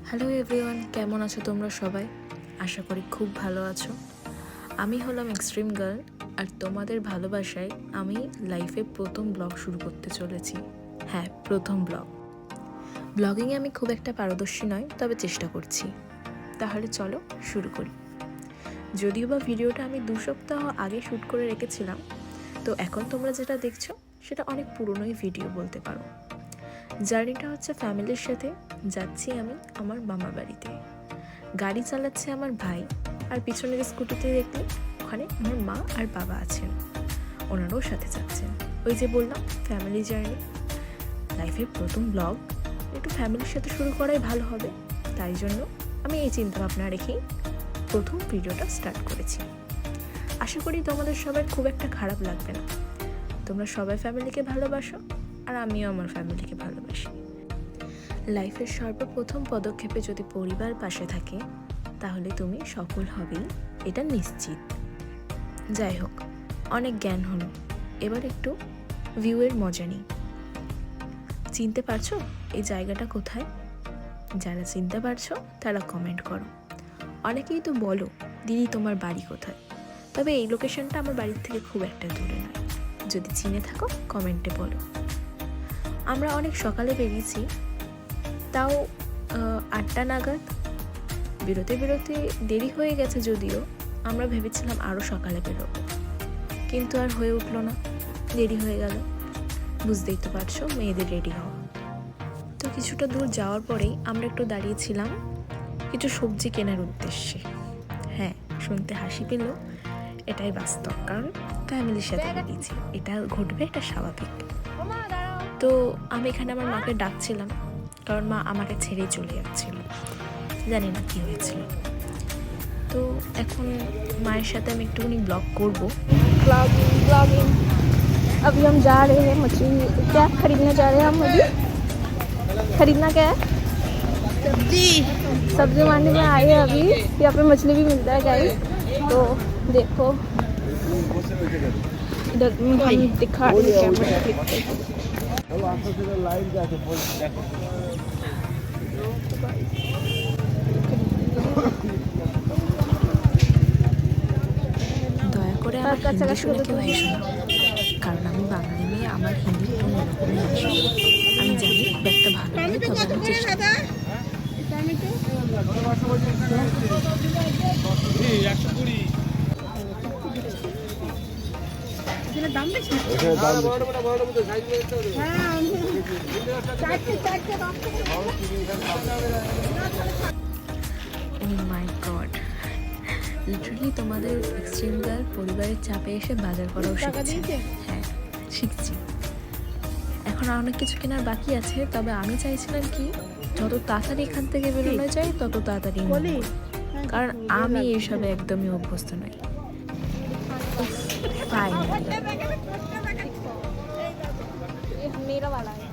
Hello everyone, কেমন আছো তোমরা সবাই? আশা করি খুব ভালো আছো। আমি হলাম এক্সট্রিম গার্ল, আর তোমাদের ভালোবাসায় আমি লাইফে প্রথম ব্লগ শুরু করতে চলেছি। হ্যাঁ, প্রথম ব্লগিংয়ে আমি খুব একটা পারদর্শী নয়, তবে চেষ্টা করছি। তাহলে চলো শুরু করি। যদিও বা ভিডিওটা আমি 2 সপ্তাহ আগে শ্যুট করে রেখেছিলাম, তো এখন তোমরা যেটা দেখছো সেটা অনেক পুরনোই ভিডিও বলতে পারো। জার্নিটা হচ্ছে ফ্যামিলির সাথে। যাচ্ছি আমি আমার মামার বাড়িতে। গাড়ি চালাচ্ছে আমার ভাই, আর পিছনের স্কুটিতে দেখলে ওখানে আমার মা আর বাবা আছেন, ওনারাও সাথে যাচ্ছেন। ওই যে বললাম, ফ্যামিলি জার্নি, লাইফের প্রথম ব্লগ, একটু ফ্যামিলির সাথে শুরু করাই ভালো হবে। তাই জন্য আমি এই চিন্তা ভাবনা রেখেই প্রথম ভিডিওটা স্টার্ট করেছি। আশা করি তোমাদের সবার খুব একটা খারাপ লাগবে না। তোমরা সবাই ফ্যামিলিকে ভালোবাসো, আর আমিও আমার ফ্যামিলিকে ভালোবাসি। লাইফের সর্বপ্রথম পদক্ষেপে যদি পরিবার পাশে থাকে, তাহলে তুমি সফল হবেই, এটা নিশ্চিত। যাই হোক, অনেক জ্ঞান হলো, এবার একটু ভিউয়ের মজা নিই। চিনতে পারছো এই জায়গাটা কোথায়? যারা চিনতে পারছো তারা কমেন্ট করো। অনেকেই তো বলো, দিদি তোমার বাড়ি কোথায়? তবে এই লোকেশনটা আমার বাড়ির থেকে খুব একটা দূরে নয়। যদি চিনে থাকো কমেন্টে বলো। আমরা অনেক সকালে বেরিয়েছি, তাও 8টা নাগাদ। বেরোতে বেরোতে দেরি হয়ে গেছে, যদিও আমরা ভেবেছিলাম আরও সকালে বেরোবো, কিন্তু আর হয়ে উঠলো না, দেরি হয়ে গেল। বুঝতেই তো পারছো, মেয়েদের রেডি হওয়া। তো কিছুটা দূর যাওয়ার পরেই আমরা একটু দাঁড়িয়েছিলাম কিছু সবজি কেনার উদ্দেশ্যে। হ্যাঁ, শুনতে হাসি পেল, এটাই বাস্তব, কারণ ফ্যামিলির সাথে বেরিয়েছি, এটা ঘটবে, এটা স্বাভাবিক। তো আমি এখানে আমার মাকে ডাকছিলাম, কারণ মা আমাকে ছেড়েই চলে যাচ্ছিল, জানি না কি হয়েছিল। তো এখন মায়ের সাথে আমি একটুখানি ব্লগ করবো। ब्लॉगिंग। अभी हम जा रहे हैं मछली, क्या खरीदने जा रहे हैं हम अभी? खरीदना क्या है? सब्जी मांडी में आए हैं अभी। यहाँ पे मछली भी मिलता है गाइस, तो देखो इधर हम दिखा रहे हैं कैमरा क्लिक करके। দয়া করে আমার হিন্দি শুনে কেউ হেসো না, কারণ আমি বাঙালি মেয়ে, আমার হিন্দি টোন এরকমই আসে। আমি জানি খুব একটা ভালো নয়, তবে আমি চেষ্টা করি। ও মাই গড, লিটারালি তোমাদের এক্সট্রিম গার্ল পরিবারের চাপে এসে বাজার করাও শিখছি। হ্যাঁ, শিখছি। এখন অনেক কিছু কেনার বাকি আছে, তবে আমি চাইছিলাম কি যত তাড়াতাড়ি এখান থেকে বেরোনো যায় তত তাড়াতাড়ি, কারণ আমি এইসবে একদমই অভ্যস্ত নই। मेरा वाला है।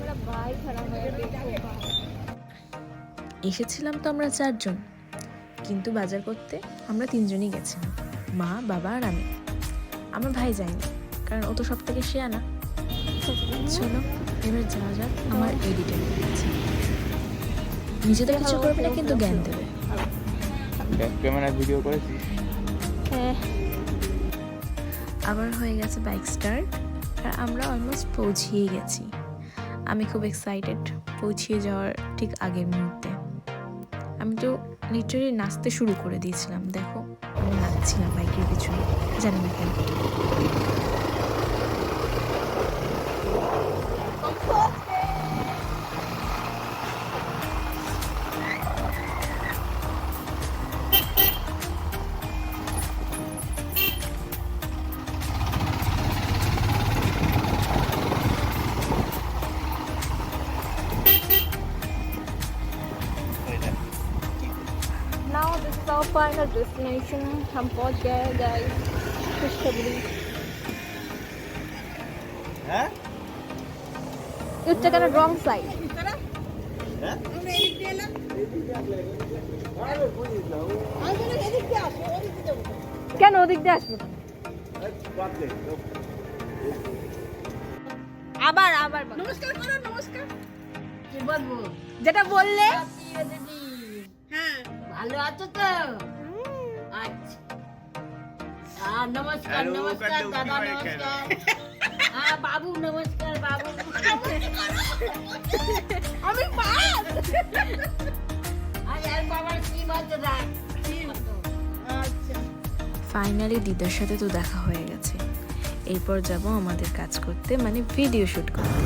मेरा भाई खड़ा है, देखो। এসেছিলাম তো আমরা 4 জন, কিন্তু বাজার করতে আমরা 3 জনই গেছিলাম, মা, বাবা আর আমি। আমার ভাই যায়নি, কারণ ও তো সব থেকে শেয়ানা। চলো এবার যাওয়া যাক আমার এডিটের কাছে। নিজে তো কিছু করবে না, কিন্তু জ্ঞান দেবে। ক্যামেরা ভিডিও করেছি। হ্যাঁ, আবার হয়ে গেছে বাইক স্টার্ট, আর আমরা অলমোস্ট পৌঁছিয়ে গেছি। আমি খুব এক্সাইটেড পৌঁছিয়ে যাওয়ার ঠিক আগের মুহূর্তে। আমি তো লিটারালি নাচতে শুরু করে দিয়েছিলাম। দেখো, আমি নাচছিলাম বাইকের পিছনে, জানি না কেন। now this is our final destination. हम पहुंच गए हैं गाइस, खुशखबरी। হ্যাঁ You took on the wrong side. হ্যাঁ কেন ওদিক দিয়ে আসবো? আবার আবার বলো। নমস্কার করো, নমস্কার। কি বলবো? যেটা বললে প্রিয় দিদি, হ্যাঁ ভালো আছো তো? আচ্ছা। নমস্কার, আরে ও নমস্কার কাটলে উঠি দাদা, মারে নমস্কার। বাবু নমস্কার, বাবু। আমি পাস। আর বাবার কি বাজে রাখ। আচ্ছা ফাইনালি দিদার সাথে তো দেখা হয়ে গেছে। এরপর যাব আমাদের কাজ করতে, মানে ভিডিও শ্যুট করতে।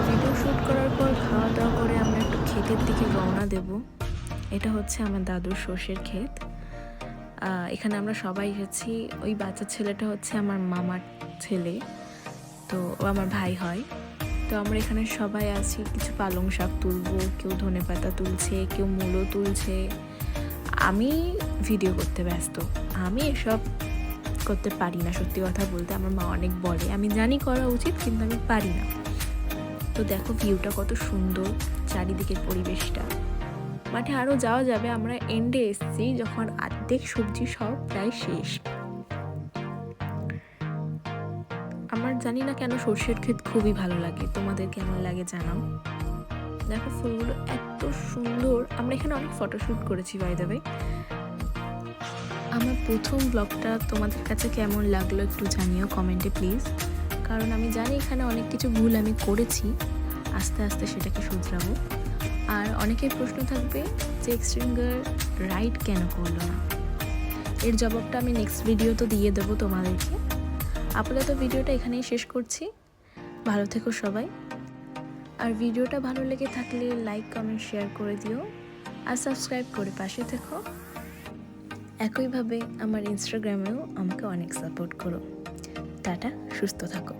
ভিডিও শ্যুট করার পর খাওয়া দাওয়া করে আমরা একটু ক্ষেতের দিকে রওনা দেব। এটা হচ্ছে আমার দাদুর সর্ষের ক্ষেত। এখানে আমরা সবাই এসেছি। ওই বাচ্চা ছেলেটা হচ্ছে আমার মামার ছেলে, তো ও আমার ভাই হয়। তো আমরা এখানে সবাই আছি, কিছু পালং শাক তুলবো, কেউ ধনেপাতা তুলছে, কেউ মূলো তুলছে। আমি ভিডিও করতে ব্যস্ত, আমি এসব করতে পারি না। সত্যি কথা বলতে আমার মা অনেক বলে, আমি জানি করা উচিত কিন্তু আমি পারি না। তো দেখো ভিউটা কত সুন্দর, চারিদিকের পরিবেশটা। মাঠে আরও যাওয়া যাবে, আমরা এন্ডে এসেছি যখন অর্ধেক সবজি সব প্রায় শেষ। আমার জানি না কেন সর্ষের ক্ষেত খুবই ভালো লাগে, তোমাদের কেমন লাগে জানাও। দেখো ফুলগুলো এত সুন্দর। আমরা এখানে অনেক ফটোশ্যুট করেছি বাই দ্য ওয়ে। আমার প্রথম ব্লগটা তোমাদের কাছে কেমন লাগলো একটু জানিও কমেন্টে প্লিজ, কারণ আমি জানি এখানে অনেক কিছু ভুল আমি করেছি, আস্তে আস্তে সেটাকে শুধরাবো। আর অনেকের প্রশ্ন থাকবে যে এক্সট্রিম গার্ল রাইড কেন করলো না, এর জবাবটা আমি নেক্সট ভিডিও তো দিয়ে দেবো তোমাদেরকে। আপাতত ভিডিওটা এখানেই শেষ করছি। ভালো থেকো সবাই, আর ভিডিওটা ভালো লেগে থাকলে লাইক কমেন্ট শেয়ার করে দিও, আর সাবস্ক্রাইব করে পাশে থেকো। একইভাবে আমার ইনস্টাগ্রামেও আমাকে অনেক সাপোর্ট করো। টাটা, সুস্থ থাকো।